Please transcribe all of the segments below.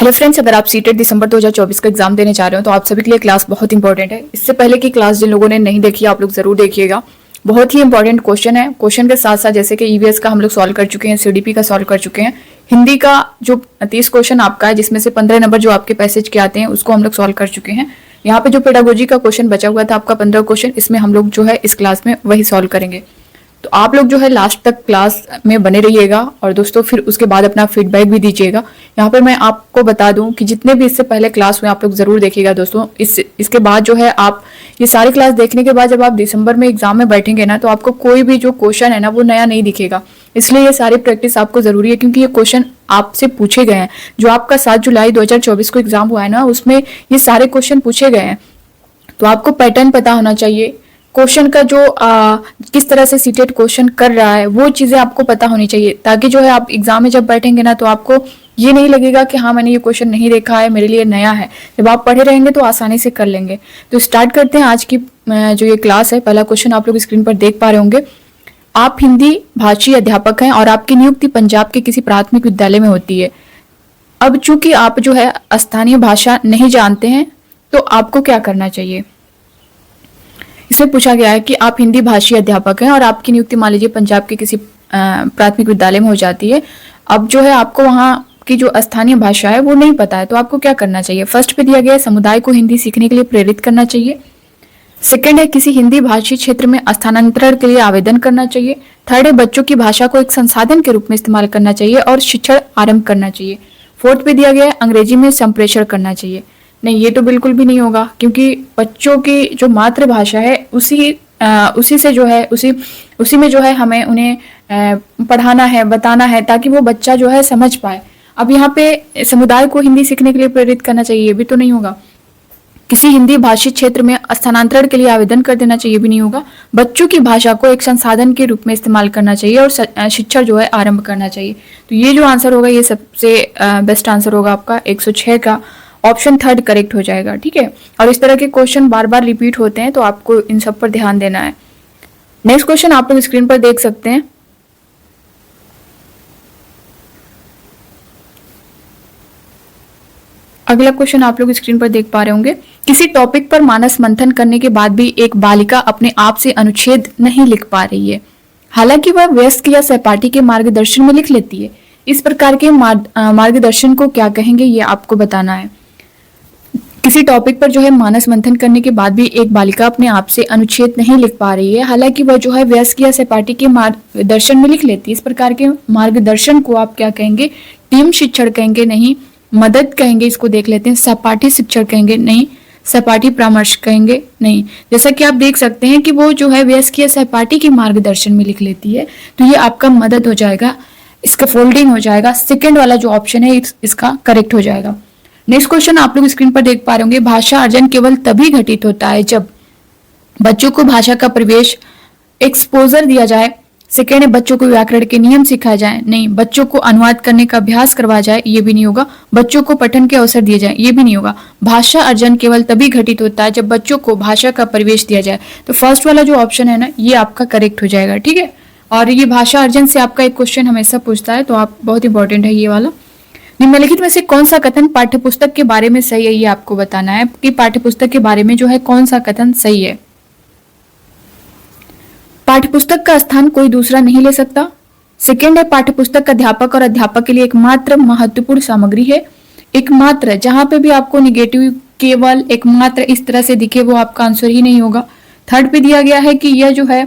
Hello friends, अगर आप CTET दिसंबर 2024 का एग्जाम देने जा रहे हो तो आप सभी के लिए क्लास बहुत इंपॉर्टेंट है। इससे पहले की क्लास जिन लोगों ने नहीं देखी आप लोग जरूर देखिएगा। बहुत ही इंपॉर्टेंट क्वेश्चन है। क्वेश्चन के साथ साथ जैसे कि ईवीएस का हम लोग सॉल्व कर चुके हैं, सीडीपी का सॉल्व कर चुके हैं, हिंदी का जो 30 क्वेश्चन आपका है जिसमें से 15 नंबर जो आपके पैसेज के आते हैं उसको हम लोग सॉल्व कर चुके हैं। यहाँ पे जो पेडागोजी का क्वेश्चन बचा हुआ था आपका 15 क्वेश्चन, इसमें हम लोग जो है इस क्लास में वही सॉल्व करेंगे। तो आप लोग जो है लास्ट तक क्लास में बने रहिएगा और दोस्तों फिर उसके बाद अपना फीडबैक भी दीजिएगा। यहाँ पे मैं आपको बता दूं कि जितने भी इससे पहले क्लास हुए आप लोग जरूर देखिएगा दोस्तों। इसके बाद जो है आप ये सारी क्लास देखने के बाद जब आप दिसंबर में एग्जाम में बैठेंगे ना तो आपको कोई भी जो क्वेश्चन है ना वो नया नहीं दिखेगा। इसलिए ये सारी प्रैक्टिस आपको जरूरी है क्योंकि ये क्वेश्चन आपसे पूछे गए हैं। जो आपका 7 जुलाई 2024 को एग्जाम हुआ है ना उसमें ये सारे क्वेश्चन पूछे गए हैं। तो आपको पैटर्न पता होना चाहिए, क्वेश्चन का जो किस तरह से सीटेट क्वेश्चन कर रहा है वो चीजें आपको पता होनी चाहिए, ताकि जो है आप एग्जाम में जब बैठेंगे ना तो आपको ये नहीं लगेगा कि हाँ मैंने ये क्वेश्चन नहीं देखा है, मेरे लिए नया है। जब आप पढ़े रहेंगे तो आसानी से कर लेंगे। तो स्टार्ट करते हैं आज की जो ये क्लास है। पहला क्वेश्चन आप लोग स्क्रीन पर देख पा रहे होंगे। आप हिंदी भाषी अध्यापक हैं और आपकी नियुक्ति पंजाब के किसी प्राथमिक विद्यालय में होती है। अब चूंकि आप जो है स्थानीय भाषा नहीं जानते हैं तो आपको क्या करना चाहिए। इसमें पूछा गया है कि आप हिंदी भाषी अध्यापक हैं और आपकी नियुक्ति मान लीजिए पंजाब के किसी प्राथमिक विद्यालय में हो जाती है। अब जो है आपको वहाँ की जो स्थानीय भाषा है वो नहीं पता है तो आपको क्या करना चाहिए। फर्स्ट पे दिया गया है समुदाय को हिंदी सीखने के लिए प्रेरित करना चाहिए। सेकंड है किसी हिंदी भाषी क्षेत्र में स्थानांतरण के लिए आवेदन करना चाहिए। थर्ड है बच्चों की भाषा को एक संसाधन के रूप में इस्तेमाल करना चाहिए और शिक्षण आरंभ करना चाहिए। फोर्थ पे दिया गया है अंग्रेजी में संप्रेषण करना चाहिए। नहीं, ये तो बिल्कुल भी नहीं होगा क्योंकि बच्चों की जो मातृभाषा है उसी से जो है उसी में जो है हमें उन्हें पढ़ाना है, बताना है ताकि वो बच्चा जो है समझ पाए। अब यहाँ पे समुदाय को हिंदी सीखने के लिए प्रेरित करना चाहिए, ये भी तो नहीं होगा। किसी हिंदी भाषी क्षेत्र में स्थानांतरण के लिए आवेदन कर देना चाहिए, भी नहीं होगा। बच्चों की भाषा को एक संसाधन के रूप में इस्तेमाल करना चाहिए और शिक्षा जो है आरंभ करना चाहिए। तो ये जो आंसर होगा ये सबसे बेस्ट आंसर होगा आपका 106 का ऑप्शन थर्ड करेक्ट हो जाएगा। ठीक है, और इस तरह के क्वेश्चन बार बार रिपीट होते हैं तो आपको इन सब पर ध्यान देना है। नेक्स्ट क्वेश्चन आप लोग स्क्रीन पर देख सकते हैं। अगला क्वेश्चन आप लोग स्क्रीन पर देख पा रहे होंगे। किसी टॉपिक पर मानस मंथन करने के बाद भी एक बालिका अपने आप से अनुच्छेद नहीं लिख पा रही है, हालांकि वह वयस्क या सहपाठी के मार्गदर्शन में लिख लेती है। इस प्रकार के मार्गदर्शन को क्या कहेंगे, ये आपको बताना है। किसी टॉपिक पर जो है मानस मंथन करने के बाद भी एक बालिका अपने आप से अनुच्छेद नहीं लिख पा रही है, हालांकि वह जो है वयस्क या सहपाठी के मार्गदर्शन में लिख लेती है। इस प्रकार के मार्गदर्शन को आप क्या कहेंगे। टीम शिक्षण कहेंगे, नहीं। मदद कहेंगे, इसको देख लेते हैं। सहपाठी शिक्षण कहेंगे, नहीं। सहपाठी परामर्श कहेंगे, नहीं। जैसा कि आप देख सकते हैं कि वो जो है वयस्क या सहपाठी के मार्गदर्शन में लिख लेती है तो ये आपका मदद हो जाएगा, इसका फोल्डिंग हो जाएगा। सेकेंड वाला जो ऑप्शन है इसका करेक्ट हो जाएगा। नेक्स्ट क्वेश्चन आप लोग स्क्रीन पर देख पा रहे होंगे। भाषा अर्जन केवल तभी घटित होता है जब बच्चों को भाषा का प्रवेश एक्सपोजर दिया जाए। सेकेंड है बच्चों को व्याकरण के नियम सिखाए जाए, नहीं। बच्चों को अनुवाद करने का अभ्यास करवाया जाए, ये भी नहीं होगा। बच्चों को पठन के अवसर दिए जाए, ये भी नहीं होगा। भाषा अर्जन केवल तभी घटित होता है जब बच्चों को भाषा का प्रवेश दिया जाए। तो फर्स्ट वाला जो ऑप्शन है ना ये आपका करेक्ट हो जाएगा। ठीक है, और ये भाषा अर्जन से आपका एक क्वेश्चन हमेशा पूछता है तो आप बहुत इंपॉर्टेंट है ये वाला। निम्नलिखित में से कौन सा कथन पाठ्यपुस्तक के बारे में सही है, ये आपको बताना है कि पाठ्यपुस्तक के बारे में जो है कौन सा कथन सही है। पाठ्यपुस्तक का स्थान कोई दूसरा नहीं ले सकता। सेकेंड है पाठ्यपुस्तक अध्यापक और अध्यापक के लिए एकमात्र महत्वपूर्ण सामग्री है। एकमात्र, जहां पे भी आपको निगेटिव केवल एकमात्र इस तरह से दिखे वो आपका आंसर ही नहीं होगा। थर्ड पे दिया गया है कि यह जो है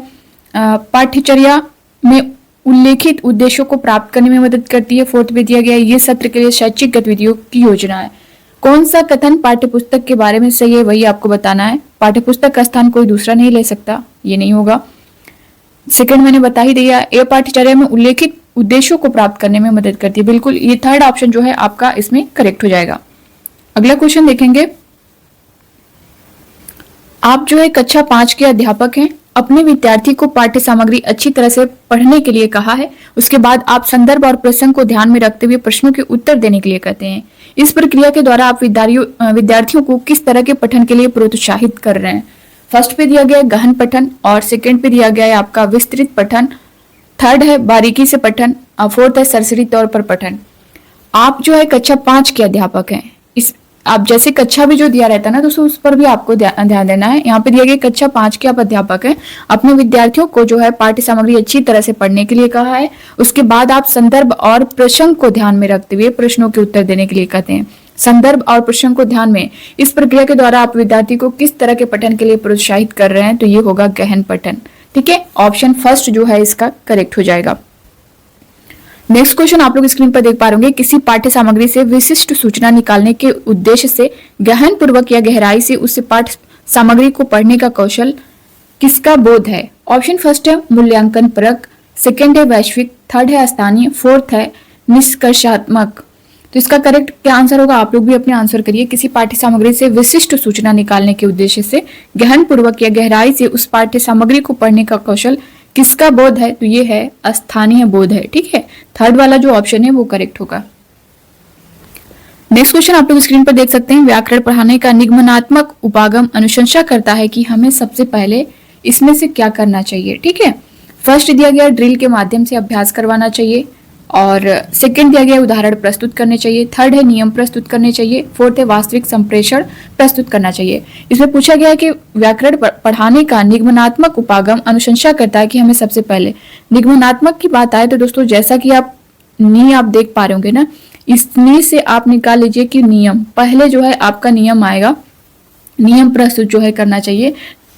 पाठ्यचर्या में उल्लेखित उद्देश्यों को प्राप्त करने में मदद करती है। फोर्थ पे दिया गया है ये सत्र के लिए शैक्षिक गतिविधियों की योजना है। कौन सा कथन पाठ्यपुस्तक के बारे में सही है वही आपको बताना है। पाठ्यपुस्तक का स्थान कोई दूसरा नहीं ले सकता, ये नहीं होगा। सेकंड मैंने बता ही दिया, ये पाठ्यचर्या में उल्लेखित उद्देश्यों को प्राप्त करने में मदद करती है, बिल्कुल ये थर्ड ऑप्शन जो है आपका इसमें करेक्ट हो जाएगा। अगला क्वेश्चन देखेंगे। आप जो है कक्षा 5 के अध्यापक हैं, अपने विद्यार्थी को पाठ्य सामग्री अच्छी तरह से पढ़ने के लिए कहा है। उसके बाद आप संदर्भ और प्रसंग को ध्यान में रखते हुए प्रश्नों के उत्तर देने के लिए कहते हैं। इस प्रक्रिया के द्वारा आप विद्यार्थियों को किस तरह के पठन के लिए प्रोत्साहित कर रहे हैं। फर्स्ट पे दिया गया है गहन पठन और सेकंड पे दिया गया है आपका विस्तृत पठन। थर्ड है बारीकी से पठन और फोर्थ है सरसरी तौर पर पठन। आप जो है कक्षा 5 के अध्यापक हैं। इस आप जैसे कक्षा भी जो दिया रहता है ना दोस्तों, उस पर भी आपको ध्यान देना है। यहाँ पे दिया गया कक्षा 5 के आप अध्यापक हैं, अपने विद्यार्थियों को जो है पाठ्य सामग्री अच्छी तरह से पढ़ने के लिए कहा है। उसके बाद आप संदर्भ और प्रसंग को ध्यान में रखते हुए प्रश्नों के उत्तर देने के लिए कहते हैं। संदर्भ और प्रसंग को ध्यान में, इस प्रक्रिया के द्वारा आप विद्यार्थी को किस तरह के पठन के लिए प्रोत्साहित कर रहे हैं, तो ये होगा गहन पठन। ठीक है, ऑप्शन फर्स्ट जो है इसका करेक्ट हो जाएगा। नेक्स्ट क्वेश्चन आप लोग स्क्रीन पर देख पा रहे होंगे, किसी पाठ्य सामग्री से विशिष्ट सूचना निकालने के उद्देश्य से गहन पूर्वक या गहराई से उस पाठ्य सामग्री को पढ़ने का कौशल किसका बोध है। ऑप्शन फर्स्ट है मूल्यांकन परक, सेकंड है वैश्विक, थर्ड है स्थानीय, फोर्थ है निष्कर्षात्मक। तो इसका करेक्ट क्या आंसर होगा, आप लोग भी अपने आंसर करिए। किसी पाठ्य सामग्री से विशिष्ट सूचना निकालने के उद्देश्य से गहन पूर्वक या गहराई से उस पाठ्य सामग्री को पढ़ने का कौशल किसका बोध है, तो ये है स्थानीय बोध है। ठीक है, थर्ड वाला जो ऑप्शन है वो करेक्ट होगा। नेक्स्ट क्वेश्चन आप लोग स्क्रीन पर देख सकते हैं, व्याकरण पढ़ाने का निगमनात्मक उपागम अनुशंसा करता है कि हमें सबसे पहले इसमें से क्या करना चाहिए। ठीक है, फर्स्ट दिया गया ड्रिल के माध्यम से अभ्यास करवाना चाहिए, और सेकंड दिया गया उदाहरण प्रस्तुत करने चाहिए, थर्ड है नियम प्रस्तुत करने चाहिए, फोर्थ है वास्तविक संप्रेषण प्रस्तुत करना चाहिए। इसमें पूछा गया है कि व्याकरण पढ़ाने का निगमनात्मक उपागम अनुशंसा करता है कि हमें सबसे पहले, निगमनात्मक की बात आए तो दोस्तों जैसा कि आप देख पा रहे होंगे ना, इस नी से आप निकाल लीजिए कि नियम, पहले जो है आपका नियम आएगा, नियम प्रस्तुत जो है करना चाहिए।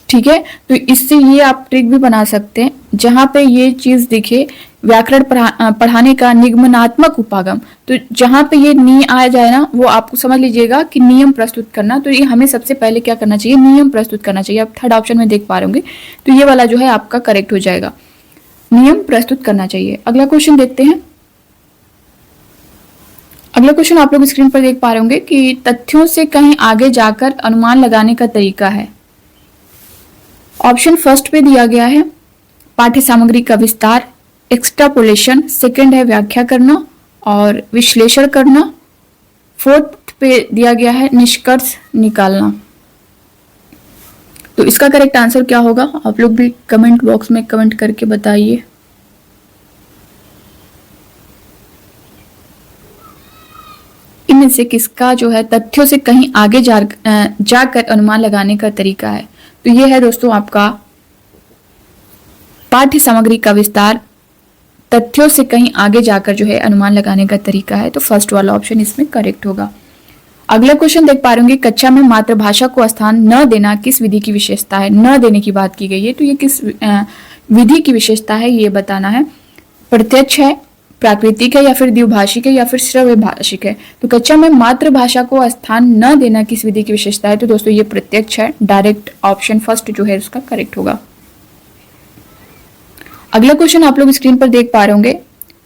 ठीक है, तो इससे ये आप ट्रिक भी बना सकते हैं, जहां पे ये चीज दिखे व्याकरण पढ़ाने का निगमनात्मक उपागम, तो जहां पे ये नी आ जाए ना, वो आपको समझ लीजिएगा कि नियम प्रस्तुत करना, तो ये हमें सबसे पहले क्या करना चाहिए, नियम प्रस्तुत करना चाहिए। आप थर्ड ऑप्शन में देख पा रहे होंगे, तो ये वाला जो है आपका करेक्ट हो जाएगा, नियम प्रस्तुत करना चाहिए। अगला क्वेश्चन देखते हैं। अगला क्वेश्चन आप लोग स्क्रीन पर देख पा रहे होंगे कि तथ्यों से कहीं आगे जाकर अनुमान लगाने का तरीका है। ऑप्शन फर्स्ट पे दिया गया है पाठ्य सामग्री का विस्तार, एक्सट्रापोलेशन, सेकंड है व्याख्या करना और विश्लेषण करना, फोर्थ पे दिया गया है निष्कर्ष निकालना। तो इसका करेक्ट आंसर क्या होगा, आप लोग भी कमेंट बॉक्स में कमेंट करके बताइए। इनमें से किसका जो है तथ्यों से कहीं आगे जाकर अनुमान लगाने का तरीका है, तो ये है दोस्तों आपका पाठ्य सामग्री का विस्तार, तथ्यों से कहीं आगे जाकर जो है अनुमान लगाने का तरीका है, तो फर्स्ट वाला ऑप्शन इसमें करेक्ट होगा। अगला क्वेश्चन देख पा रहे होंगे, कक्षा में मातृभाषा को स्थान न देना किस विधि की विशेषता है। न देने की बात की गई है, तो ये किस विधि की विशेषता है ये बताना है। प्रत्यक्ष है, प्राकृतिक है, या फिर द्विभाषिक है, या फिर श्रव्य भाषिक है। तो कक्षा में मातृभाषा को स्थान न देना किस विधि की विशेषता है, तो दोस्तों ये प्रत्यक्ष है, डायरेक्ट ऑप्शन फर्स्ट जो है उसका करेक्ट होगा। अगला क्वेश्चन आप लोग स्क्रीन पर देख पा रहे होंगे,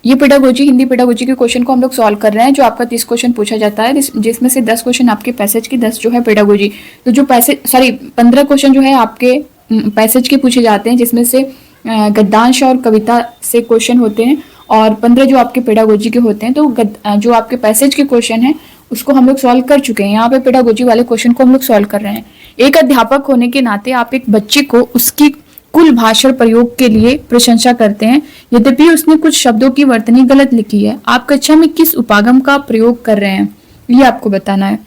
ये पेडागोजी, हिंदी पेडागोजी के क्वेश्चन को हम लोग सॉल्व कर रहे हैं, जो आपका 30 क्वेश्चन पूछा जाता है, जिसमें से 10 क्वेश्चन आपके पैसेज की, 10 जो है पेडागोजी। तो जो 15 क्वेश्चन जो है आपके पैसेज के पूछे जाते हैं, जिसमें से गद्यांश और कविता से क्वेश्चन होते हैं, और 15 जो आपके पेडागोजी के होते हैं। तो जो आपके पैसेज के क्वेश्चन है उसको हम लोग सॉल्व कर चुके हैं, यहाँ पे पेडागोजी वाले क्वेश्चन को हम लोग सॉल्व कर रहे हैं। एक अध्यापक होने के नाते आप एक बच्चे को उसकी कुल भाषण प्रयोग के लिए प्रशंसा करते हैं, यद्यपि उसने कुछ शब्दों की वर्तनी गलत लिखी है। आप कक्षा में किस उपागम का प्रयोग कर रहे हैं, ये आपको बताना है।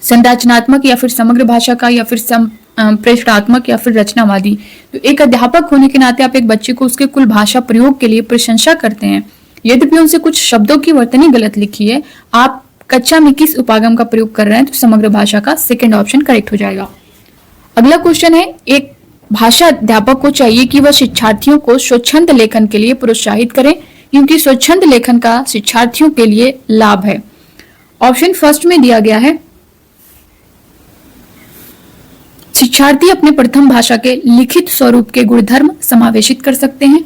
संरचनात्मक या फिर समग्र भाषा का, या फिर संप्रेषणात्मक, या फिर रचनावादी। तो एक अध्यापक होने के नाते आप एक बच्चे को उसके कुल भाषा प्रयोग के लिए प्रशंसा करते हैं, यद्यपि उनसे कुछ शब्दों की वर्तनी गलत लिखी है। आप कक्षा में किस उपागम का प्रयोग कर रहे हैं, तो समग्र भाषा का, सेकंड ऑप्शन करेक्ट हो जाएगा। अगला क्वेश्चन है, एक भाषा अध्यापक को चाहिए कि वह शिक्षार्थियों को स्वच्छंद लेखन के लिए प्रोत्साहित करें, क्योंकि स्वच्छंद लेखन का शिक्षार्थियों के लिए लाभ है। ऑप्शन फर्स्ट में दिया गया है शिक्षार्थी अपने प्रथम भाषा के लिखित स्वरूप के गुणधर्म समावेशित कर सकते हैं।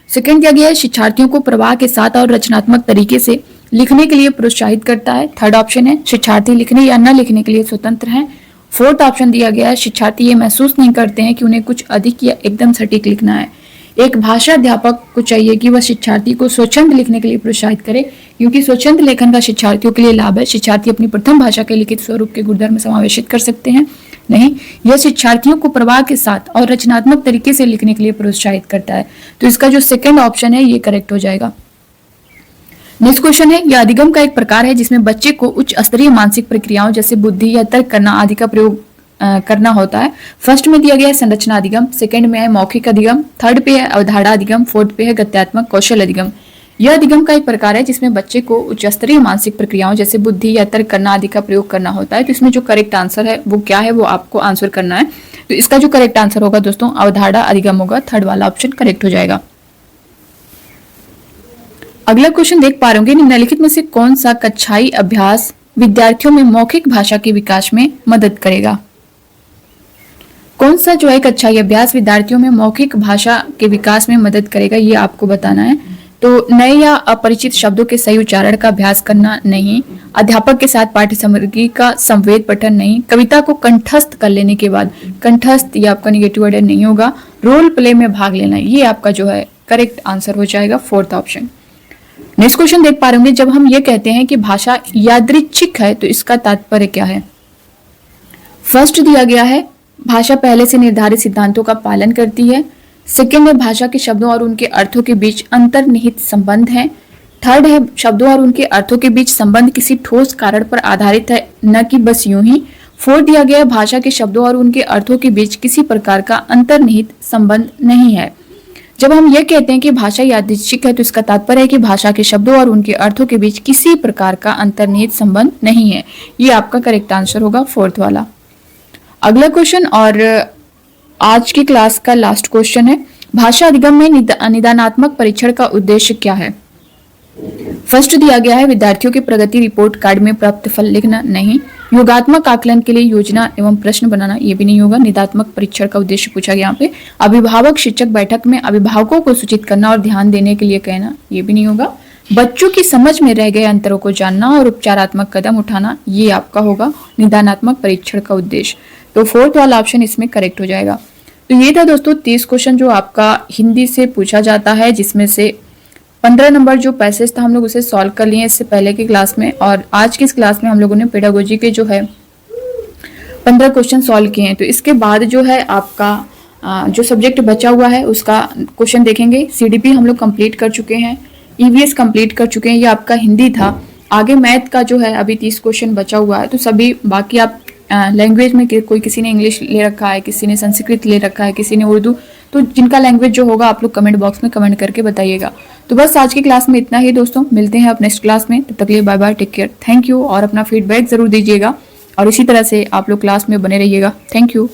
सेकंड दिया गया है शिक्षार्थियों को प्रवाह के साथ और रचनात्मक तरीके से लिखने के लिए प्रोत्साहित करता है। थर्ड ऑप्शन है शिक्षार्थी लिखने या न लिखने के लिए स्वतंत्र हैं। फोर्थ ऑप्शन दिया गया है शिक्षार्थी ये महसूस नहीं करते हैं कि उन्हें कुछ अधिक या एकदम सटीक लिखना है। एक भाषा अध्यापक को चाहिए कि वह शिक्षार्थी को स्वच्छंद लिखने के लिए प्रोत्साहित करे, क्योंकि स्वच्छंद लेखन का शिक्षार्थियों के लिए लाभ है। शिक्षार्थी अपनी प्रथम भाषा के लिखित स्वरूप के गुणधर्म समावेशित कर सकते हैं। नहीं, यह शिक्षार्थियों को प्रवाह के साथ और रचनात्मक तरीके से लिखने के लिए प्रोत्साहित करता है। तो इसका जो सेकंड ऑप्शन है ये करेक्ट हो जाएगा। नेक्स्ट क्वेश्चन है, यह अधिगम का एक प्रकार है जिसमें बच्चे को उच्च स्तरीय मानसिक प्रक्रियाओं जैसे बुद्धि या तर्क करना आदि का प्रयोग करना होता है। फर्स्ट में दिया गया है संरचना अधिगम, सेकंड में है मौखिक अधिगम, थर्ड पे है अवधारणा अधिगम, फोर्थ पे है गत्यात्मक कौशल अधिगम। यह अधिगम का एक प्रकार है जिसमें बच्चे को उच्च स्तरीय मानसिक प्रक्रियाओं जैसे बुद्धि या तर्क करना आदि का प्रयोग करना होता है। तो इसमें जो करेक्ट आंसर है वो क्या है, वो आपको आंसर करना है। तो इसका जो करेक्ट आंसर होगा दोस्तों अवधारणा अधिगम होगा, थर्ड वाला ऑप्शन करेक्ट हो जाएगा। अगला क्वेश्चन देख पा रहे होंगे, निम्नलिखित में से कौन सा कक्षाई अभ्यास विद्यार्थियों में मौखिक भाषा के विकास में मदद करेगा। कौन सा जो है कक्षाई अभ्यास विद्यार्थियों में मौखिक भाषा के विकास में मदद करेगा, ये आपको बताना है। तो नए या अपरिचित शब्दों के सही उच्चारण का अभ्यास करना नहीं, अध्यापक के साथ पाठ्य सामग्री का संवेद पठन नहीं, कविता को कंठस्थ कर लेने के बाद, कंठस्थ ये आपका निगेटिव वर्ड नहीं होगा, रोल प्ले में भाग लेना, ये आपका जो है करेक्ट आंसर हो जाएगा, फोर्थ ऑप्शन। नेक्स्ट क्वेश्चन देख पा रहे होंगे, जब हम ये कहते हैं कि भाषा यादृच्छिक है तो इसका तात्पर्य क्या है। फर्स्ट दिया गया है भाषा पहले से निर्धारित सिद्धांतों का पालन करती है, सेकेंड है भाषा के शब्दों और उनके अर्थों के बीच अंतर्निहित संबंध है, थर्ड है शब्दों और उनके अर्थों के बीच संबंध किसी ठोस कारण पर आधारित है न कि बस यूं ही, फोर्थ दिया गया है भाषा के शब्दों और उनके अर्थों के बीच किसी प्रकार का अंतर्निहित संबंध नहीं है। जब हम ये कहते हैं कि भाषा यादृच्छिक है तो इसका तात्पर्य है कि भाषा के शब्दों और उनके अर्थों के बीच किसी प्रकार का अंतर्निहित संबंध नहीं है, ये आपका करेक्ट आंसर होगा, फोर्थ वाला। अगला क्वेश्चन और आज की क्लास का लास्ट क्वेश्चन है, भाषा अधिगम में निदानात्मक परीक्षण का उद्देश्य क्या है। फर्स्ट दिया गया है विद्यार्थियों की प्रगति रिपोर्ट कार्ड में प्राप्त फल लिखना नहीं, योगात्मक आकलन के लिए योजना एवं प्रश्न बनाना, ये भी नहीं होगा। निदात्मक परीक्षण का उद्देश्य पूछा गया यहाँ पे, अभिभावक शिक्षक बैठक में अभिभावकों को सूचित करना और ध्यान देने के लिए कहना, ये भी नहीं होगा। बच्चों की समझ में रह गए अंतरों को जानना और उपचारात्मक कदम उठाना, ये आपका होगा निदानात्मक परीक्षण का उद्देश्य। तो फोर्थ वाला ऑप्शन इसमें करेक्ट हो जाएगा। तो ये था दोस्तों 30 क्वेश्चन जो आपका हिंदी से पूछा जाता है, जिसमें से 15 नंबर जो पैसेज था हम लोग उसे सॉल्व कर लिए इससे पहले की क्लास में, और आज की इस क्लास में हम लोगों ने पेडागोजी के जो है 15 क्वेश्चन सॉल्व किए हैं। तो इसके बाद जो है आपका जो सब्जेक्ट बचा हुआ है उसका क्वेश्चन देखेंगे। सीडीपी हम लोग कंप्लीट कर चुके हैं, ईवीएस कंप्लीट कर चुके हैं, ये आपका हिंदी था। आगे मैथ का जो है अभी 30 क्वेश्चन बचा हुआ है। तो सभी बाकी आप लैंग्वेज में कोई किसी ने इंग्लिश ले रखा है, किसी ने संस्कृत ले रखा है, किसी ने उर्दू, तो जिनका लैंग्वेज जो होगा आप लोग कमेंट बॉक्स में कमेंट करके बताइएगा। तो बस आज की क्लास में इतना ही दोस्तों, मिलते हैं अब नेक्स्ट क्लास में, तब तक के लिए bye bye, take care, thank you. और अपना फीडबैक जरूर दीजिएगा और इसी तरह से आप लोग क्लास में बने रहिएगा। Thank you.